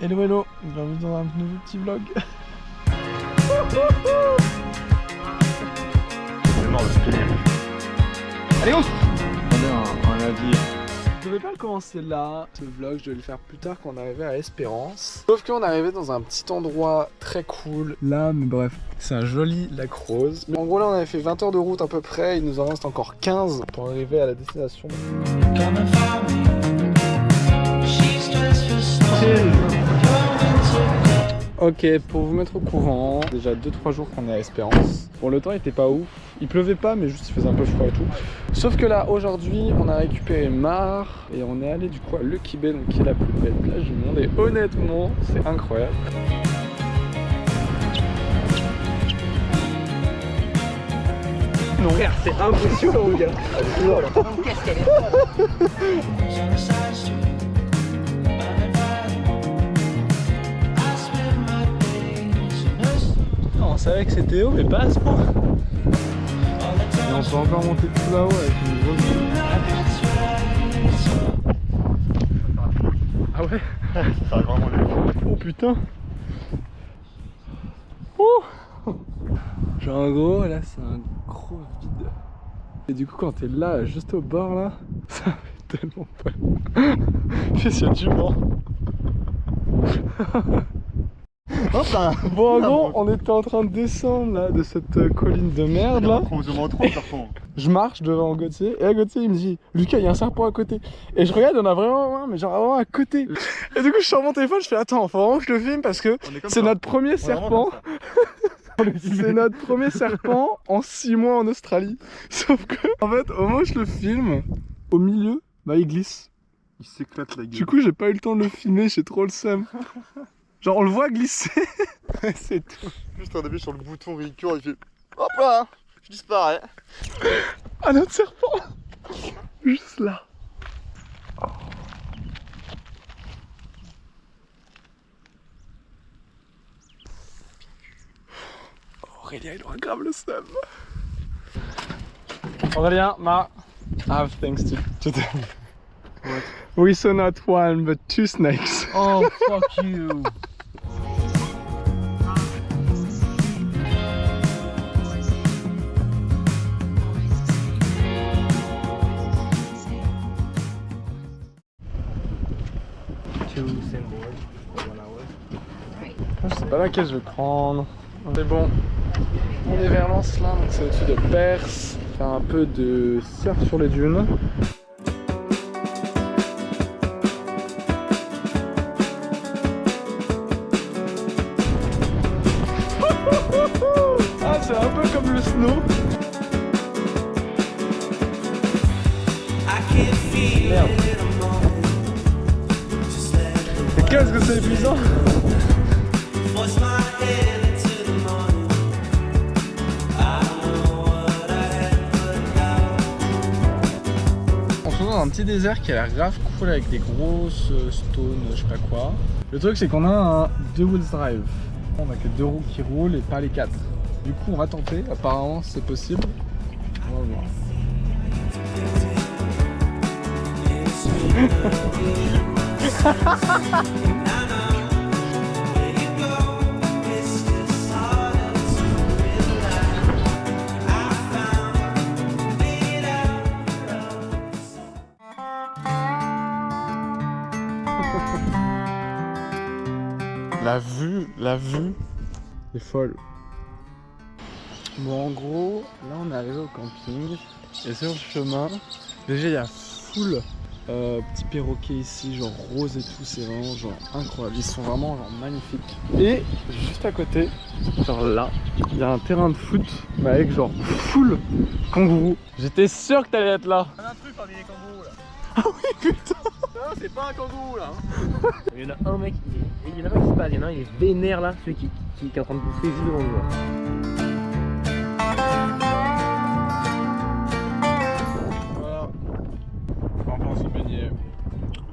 Hello hello, bienvenue dans un nouveau petit vlog. C'est mort de spinner. Allez on Un navire. Je devais pas le commencer là, ce vlog, je devais le faire plus tard quand on arrivait à Espérance. Sauf qu'on arrivait dans un petit endroit très cool. Là, mais bref, c'est un joli lac rose. Mais en gros là on avait fait 20 heures de route à peu près, il nous en reste encore 15 pour arriver à la destination. Ok, pour vous mettre au courant, déjà 2-3 jours qu'on est à Espérance. Bon, le temps était pas ouf, il pleuvait pas mais juste il faisait un peu froid et tout. Sauf que là aujourd'hui on a récupéré Mar et on est allé du coup à Lucky Bay, donc qui est la plus belle plage du monde, et honnêtement c'est incroyable. Non, frère, c'est impressionnant, gars. Qu'est-ce qu'elle est folle. On savait que c'était haut mais pas à ce point. Et on peut encore monter tout là-haut avec une grosse... Ah ouais. Ça va vraiment le Oh putain. Ouh. Genre en gros là c'est un gros vide. Et du coup quand t'es là juste au bord là, ça fait tellement peur. Qu'est-ce qu'il y a du vent. Bon en gros on était en train de descendre là de cette colline de merde là. Je marche devant Gauthier et là Gauthier il me dit Lucas il y a un serpent à côté. Et je regarde, il y en a vraiment un, mais genre vraiment à côté. Et du coup je sors mon téléphone, je fais attends, faut vraiment que je le filme parce que c'est notre premier serpent. C'est notre premier serpent en 6 mois en Australie. Sauf que en fait au moment où je le filme, au milieu, bah il glisse. Il s'éclate la gueule. Du coup j'ai pas eu le temps de le filmer, j'ai trop le seum. Genre on le voit glisser. C'est tout. Juste on appuie sur le bouton véhicule, il fait hop là, je disparais. Ah notre serpent. Juste là. Aurélien il aura grave le seum. Aurélien, I have things to do. What? We saw not one but 2 snakes. Oh, fuck you. Je sais pas laquelle je vais prendre. C'est bon. On est vers Lancelin, donc c'est au-dessus de Perse. Faire un peu de surf sur les dunes. Ah, c'est un peu comme le snow. Merde. Et qu'est-ce que c'est épuisant. On se retrouve dans un petit désert qui a l'air grave cool avec des grosses stones, je sais pas quoi. Le truc c'est qu'on a un 2-wheel drive. On a que 2 roues qui roulent et pas les 4. Du coup on va tenter, apparemment c'est possible. On va voir. La vue est folle. Bon en gros, là on est arrivé au camping et sur le chemin, déjà il y a full petits perroquets ici, genre rose et tout, c'est vraiment genre incroyable, ils sont vraiment genre magnifiques. Et juste à côté, genre là, il y a un terrain de foot mais avec genre full kangourou. J'étais sûr que t'allais être là. On a un truc parmi les kangourous là. Ah oui putain. Non, c'est pas un kangourou là. Il y en a un mec, il y en a pas qui se passe, il y en a un, il est vénère là, celui qui est en train de bouffer juste devant nous. Voilà. Enfin on se baignait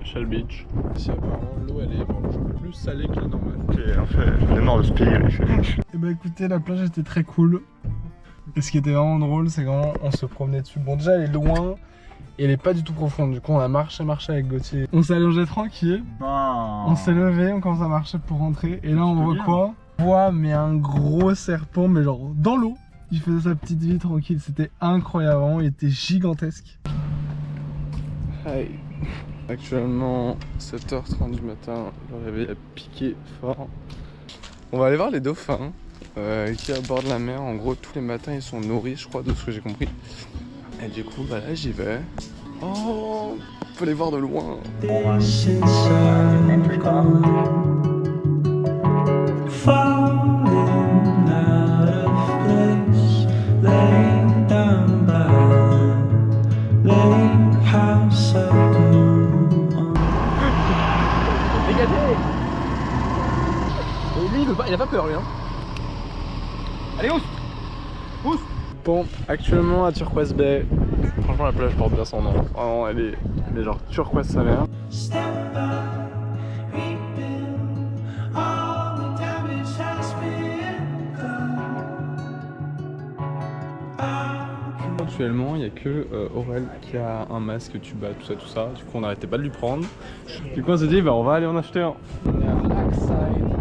à Shell Beach. Ici apparemment l'eau elle est bon, genre plus salée que la normale. Ok, en fait, j'en ai marre de spinner. Et bah écoutez, la plage était très cool. Et ce qui était vraiment drôle, c'est qu'on se promenait dessus. Bon déjà elle est loin et elle est pas du tout profonde. Du coup on a marché avec Gauthier. On s'est allongé tranquille. Non. On s'est levé, on commence à marcher pour rentrer. Et là, on voit quoi? On voit mais un gros serpent, mais genre dans l'eau. Il faisait sa petite vie tranquille. C'était incroyable. Vraiment, il était gigantesque. Hey. Actuellement, 7h30 du matin. Le réveil a piqué fort. On va aller voir les dauphins qui abordent la mer. En gros, tous les matins, ils sont nourris, je crois, de ce que j'ai compris. Et du coup, bah là, j'y vais. Oh, on peut les voir de loin. Dégagez. Et lui, il a pas peur, lui. Hein. Allez, ousse. Ousse. Bon, actuellement à Turquoise Bay. Franchement, la plage porte bien son nom. Vraiment, elle est genre turquoise sa mère. Actuellement, il n'y a que Aurel qui a un masque tuba, tout ça. Du coup, on n'arrêtait pas de lui prendre. Du coup, on s'est dit, bah, on va aller en acheter un. On est à Lakeside.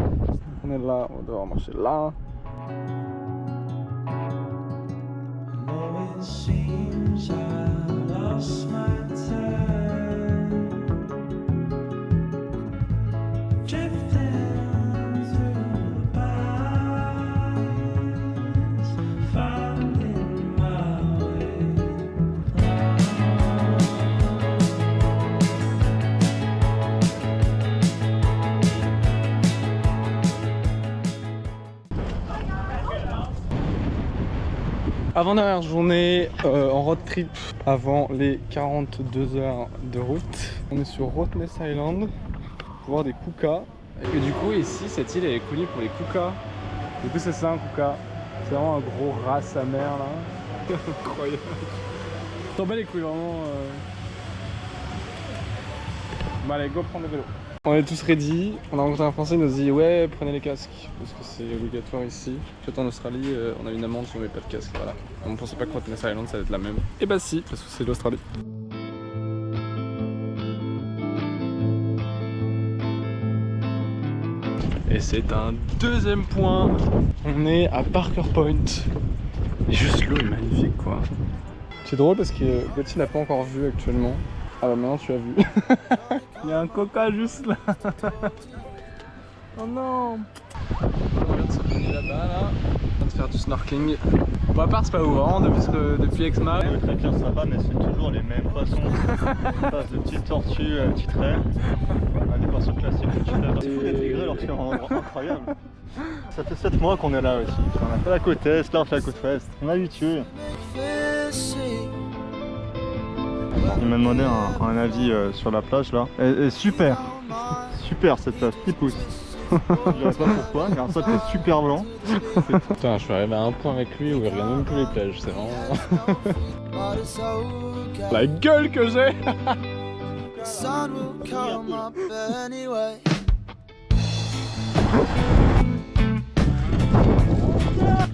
On est là, on va devoir marcher là. Avant-dernière journée en road trip avant les 42 heures de route. On est sur Rottnest Island pour voir des kukas. Et du coup ici cette île elle est connue pour les kukas. Du coup c'est ça un kuka. C'est vraiment un gros rat sa mère là. Incroyable. T'en bats les couilles vraiment. Bon allez go prendre le vélo. On est tous ready, on a rencontré un français, il nous dit ouais prenez les casques parce que c'est obligatoire ici. En fait en Australie on a une amende si on met pas de casque, voilà. On pensait pas que Rottnest Island ça allait être la même. Et bah si, parce que c'est l'Australie. Et c'est un deuxième point. On est à Parker Point. Et juste l'eau est magnifique quoi. C'est drôle parce que Gauthier n'a pas encore vu actuellement. Ah bah maintenant tu as vu. Il y a un coca juste là. Oh non. On vient de se promener là-bas là. On vient de faire du snorkeling. Bon à part c'est pas ouf hein, depuis Exmar. Le tracking ça va mais c'est toujours les mêmes poissons. On passe de petites tortues à petits traits. On a des poissons classiques. C'est fou d'intégrer leur tir en endroit incroyable. Ça fait 7 mois qu'on est là aussi. On a fait la côte est, là on fait la côte ouest. On est habitué. Il m'a demandé un avis sur la plage là. Et super, super cette plage, petit pouce. Je dirais pas pourquoi, mais un sol est super blanc. Putain, je suis arrivé à un point avec lui où il regarde même plus les plages, c'est vraiment... La gueule que j'ai.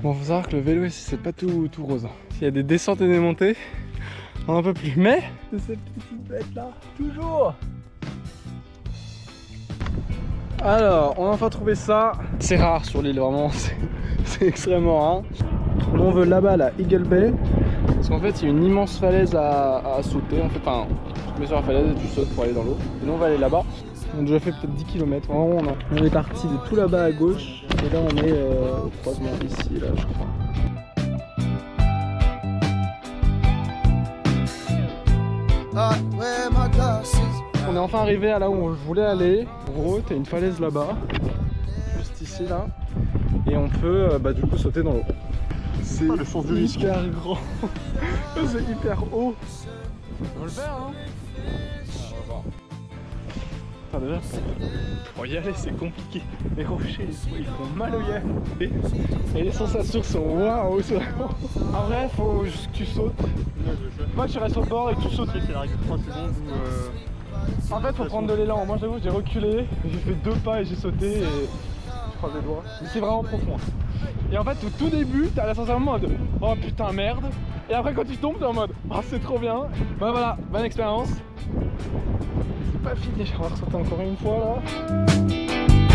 Bon, faut savoir que le vélo ici c'est pas tout rose. Il y a des descentes et des montées. On en peut plus, mais c'est cette petite bête là, toujours. Alors, on a enfin trouvé ça. C'est rare sur l'île, vraiment, c'est extrêmement rare. On veut là-bas, la Eagle Bay, parce qu'en fait, il y a une immense falaise à sauter. En fait, enfin, tu te mets sur la falaise et tu sautes pour aller dans l'eau. Et nous, on va aller là-bas. On a déjà fait peut-être 10 km. Vraiment, on est parti de tout là-bas à gauche. Et là, on est au croisement ici, là, je crois. On est enfin arrivé à là où je voulais aller. En gros, t'as une falaise là-bas, juste ici là, et on peut du coup sauter dans l'eau. C'est hyper grand, c'est hyper haut. On va le faire hein. On va voir. Enfin, déjà, pour y aller c'est compliqué. Les rochers ils font mal au yeux. Et les sensations sont waouh. En vrai faut juste que tu sautes. Moi tu restes au bord et que tu sautes. C'est la règle de 3 secondes où en fait faut prendre de l'élan. Moi j'avoue j'ai reculé, j'ai fait 2 pas et j'ai sauté et je croise les doigts. Mais c'est vraiment profond. Et en fait au tout début t'as la sensation en mode oh putain merde. Et après quand tu tombes t'es en mode oh c'est trop bien. Bah voilà, bonne expérience. pas fini, on va ressauter encore une fois là.